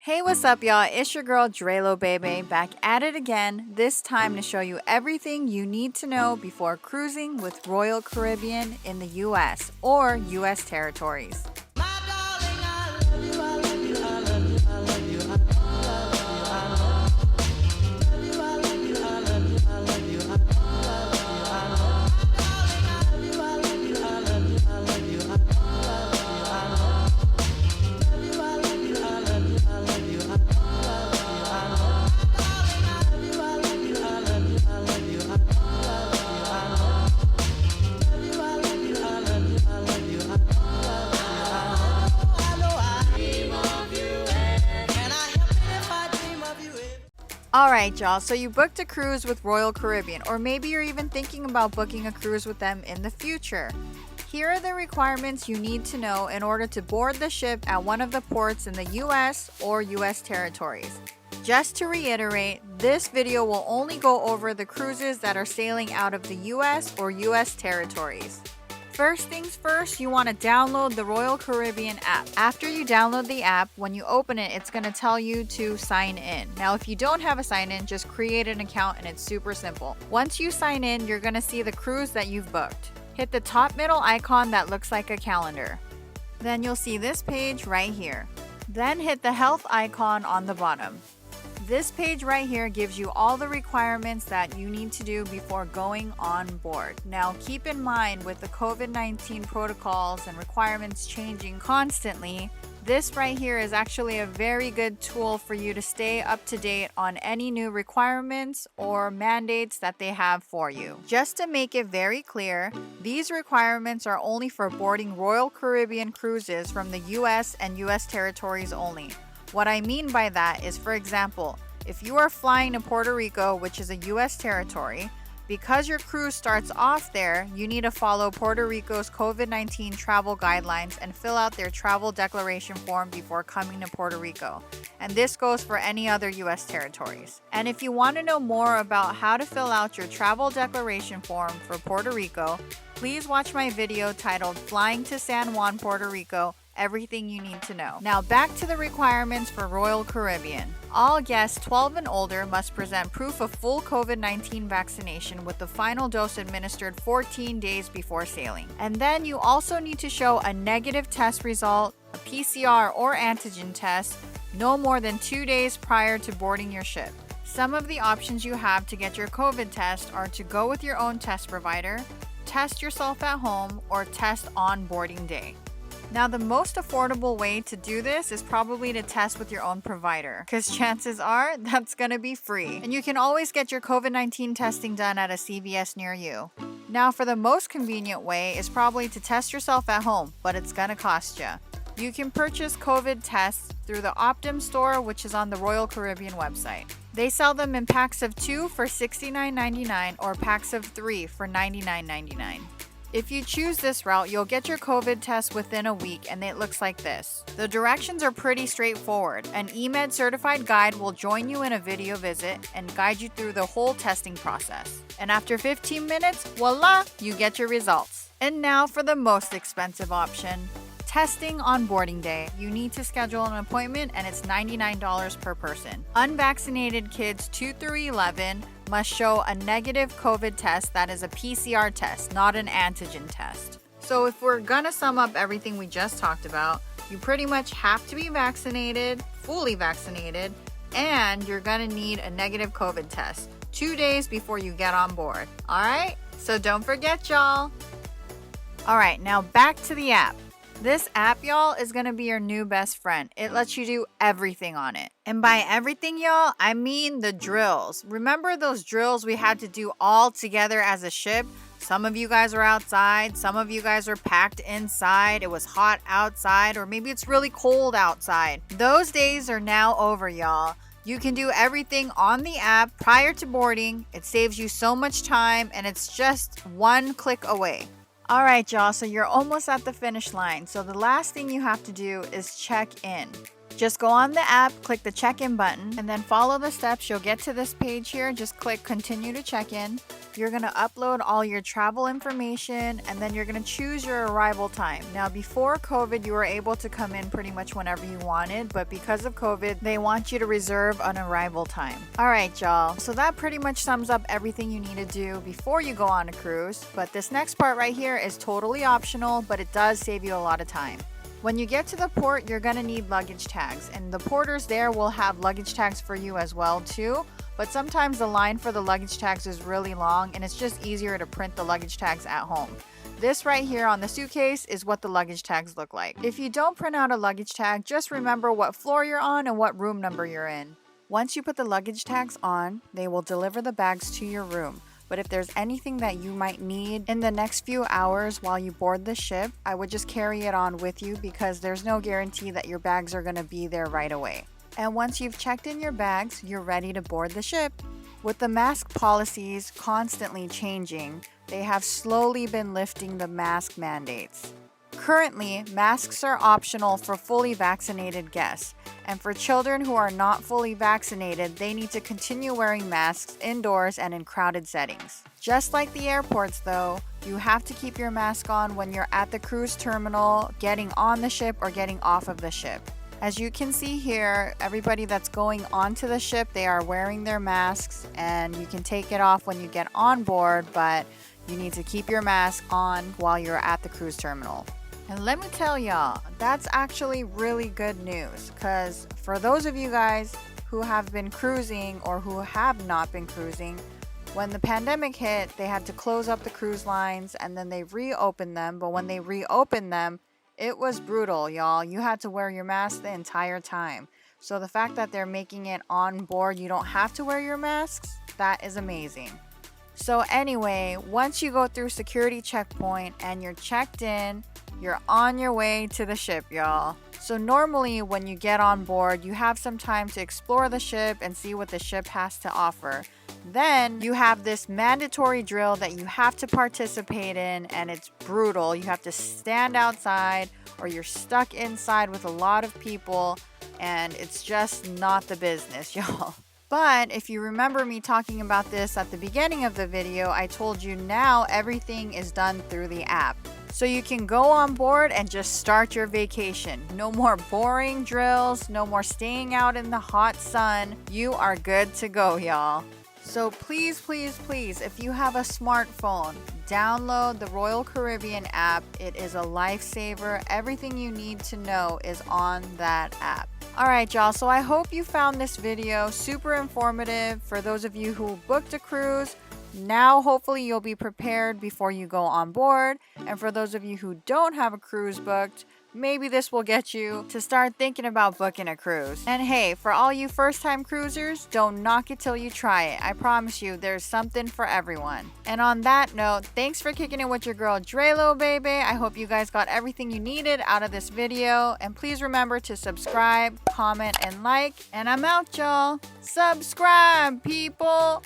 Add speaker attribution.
Speaker 1: Hey, what's up, y'all? It's your girl DreloBayBay back at it again, this time to show you everything you need to know before cruising with Royal Caribbean in the US or US territories. Alright, y'all, so you booked a cruise with Royal Caribbean, or maybe you're even thinking about booking a cruise with them in the future. Here are the requirements you need to know in order to board the ship at one of the ports in the US or US territories. Just to reiterate, this video will only go over the cruises that are sailing out of the US or US territories. First things first, you want to download the Royal Caribbean app. After you download the app, when you open it, it's going to tell you to sign in. Now, if you don't have a sign in, just create an account and it's super simple. Once you sign in, you're going to see the cruise that you've booked. Hit the top middle icon that looks like a calendar. Then you'll see this page right here. Then hit the health icon on the bottom. This page right here gives you all the requirements that you need to do before going on board. Now, keep in mind with the COVID-19 protocols and requirements changing constantly, this right here is actually a very good tool for you to stay up to date on any new requirements or mandates that they have for you. Just to make it very clear, these requirements are only for boarding Royal Caribbean cruises from the US and US territories only. What I mean by that is, for example, if you are flying to Puerto Rico, which is a US territory, because your cruise starts off there, you need to follow Puerto Rico's COVID-19 travel guidelines and fill out their travel declaration form before coming to Puerto Rico. And this goes for any other US territories. And if you want to know more about how to fill out your travel declaration form for Puerto Rico, please watch my video titled Flying to San Juan, Puerto Rico, Everything You Need to Know. Now back to the requirements for Royal Caribbean. All guests 12 and older must present proof of full COVID-19 vaccination with the final dose administered 14 days before sailing. And then you also need to show a negative test result, a PCR or antigen test, no more than 2 days prior to boarding your ship. Some of the options you have to get your COVID test are to go with your own test provider, test yourself at home, or test on boarding day. Now, the most affordable way to do this is probably to test with your own provider, because chances are that's going to be free. And you can always get your COVID-19 testing done at a CVS near you. Now, for the most convenient way is probably to test yourself at home, but it's going to cost you. You can purchase COVID tests through the Optum store, which is on the Royal Caribbean website. They sell them in packs of 2 for $69.99 or packs of 3 for $99.99. If you choose this route, you'll get your COVID test within a week, and it looks like this. The directions are pretty straightforward. An eMed certified guide will join you in a video visit and guide you through the whole testing process. And after 15 minutes, voila, you get your results. And now for the most expensive option. Testing on boarding day. You need to schedule an appointment and it's $99 per person. Unvaccinated kids 2 through 11 must show a negative COVID test that is a PCR test, not an antigen test. So if we're gonna sum up everything we just talked about, you pretty much have to be vaccinated, fully vaccinated, and you're gonna need a negative COVID test 2 days before you get on board. Alright? So don't forget, y'all. Alright, now back to the app. This app, y'all, is going to be your new best friend. It lets you do everything on it. And by everything, y'all, I mean the drills. Remember those drills we had to do all together as a ship? Some of you guys are outside. Some of you guys are packed inside. It was hot outside, or maybe it's really cold outside. Those days are now over, y'all. You can do everything on the app prior to boarding. It saves you so much time, and it's just one click away. Alright, y'all, so you're almost at the finish line. So the last thing you have to do is check in. Just go on the app, click the check-in button, and then follow the steps. You'll get to this page here. Just click continue to check in. You're going to upload all your travel information, and then you're going to choose your arrival time. Now, before COVID, you were able to come in pretty much whenever you wanted, but because of COVID, they want you to reserve an arrival time. All right, y'all. So that pretty much sums up everything you need to do before you go on a cruise. But this next part right here is totally optional, but it does save you a lot of time. When you get to the port, you're going to need luggage tags, and the porters there will have luggage tags for you as well too. But sometimes the line for the luggage tags is really long, and it's just easier to print the luggage tags at home. This right here on the suitcase is what the luggage tags look like. If you don't print out a luggage tag, just remember what floor you're on and what room number you're in. Once you put the luggage tags on, they will deliver the bags to your room. But if there's anything that you might need in the next few hours while you board the ship, I would just carry it on with you because there's no guarantee that your bags are going to be there right away. And once you've checked in your bags, you're ready to board the ship. With the mask policies constantly changing, they have slowly been lifting the mask mandates. Currently, masks are optional for fully vaccinated guests, and for children who are not fully vaccinated, they need to continue wearing masks indoors and in crowded settings. Just like the airports though, you have to keep your mask on when you're at the cruise terminal, getting on the ship, or getting off of the ship. As you can see here, everybody that's going onto the ship, they are wearing their masks, and you can take it off when you get on board, but you need to keep your mask on while you're at the cruise terminal. And let me tell y'all, that's actually really good news, because for those of you guys who have been cruising or who have not been cruising, when the pandemic hit, they had to close up the cruise lines and then they reopened them. But when they reopened them, it was brutal, y'all. You had to wear your mask the entire time. So the fact that they're making it on board, you don't have to wear your masks, that is amazing. So anyway, once you go through security checkpoint and you're checked in, you're on your way to the ship, y'all. So normally when you get on board, you have some time to explore the ship and see what the ship has to offer. Then you have this mandatory drill that you have to participate in, and it's brutal. You have to stand outside or you're stuck inside with a lot of people, and it's just not the business, y'all. But if you remember me talking about this at the beginning of the video, I told you now everything is done through the app. So you can go on board and just start your vacation. No more boring drills, no more staying out in the hot sun. You are good to go, y'all. So please, please, please, if you have a smartphone, download the Royal Caribbean app. It is a lifesaver. Everything you need to know is on that app. Alright y'all, so I hope you found this video super informative for those of you who booked a cruise. Now hopefully you'll be prepared before you go on board, and for those of you who don't have a cruise booked, maybe this will get you to start thinking about booking a cruise. And hey, for all you first-time cruisers, don't knock it till you try it. I promise you, there's something for everyone. And on that note, thanks for kicking it with your girl DreloBayBay. I hope you guys got everything you needed out of this video. And please remember to subscribe, comment, and like. And I'm out, y'all. Subscribe, people!